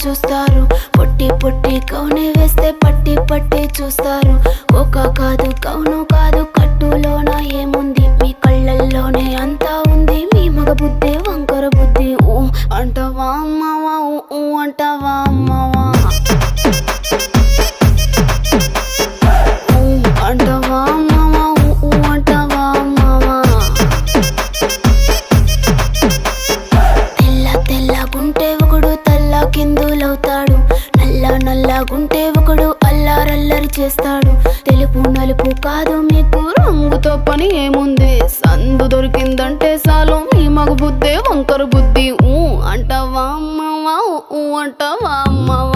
చూస్తారు. పొట్టి పొట్టి కౌనే వేస్తే పట్టి పట్టి చూస్తారు. ఒక కాదు కౌను కాదు కట్టులోన ఏముంది, మీ కళ్ళల్లోనే అంతా ఉంది. మీ మగ బుద్ధి వంకర బుద్ధి. ఊ అంటావా అమ్మవా, ఊ అంటావా అమ్మవా, ఊ అంటావా అమ్మవా, ఊ అంటావా అమ్మవా. తెల్ల తెల్లగుంటే ఒకడు తల్ల కిందులవుతాడు, నల్ల నల్లగుంటే ఒకడు అల్లారల్లరి చేస్తాడు. తెలుపు నలుపు కాదు మీకు రంగుతో పని ఏముంది, సందు దొరికిందంటే చాలు మీ మగ బుద్ధి వంకర బుద్ధి. ఊ అంటావా అమ్మవా, ఊ అంటావా అమ్మవా.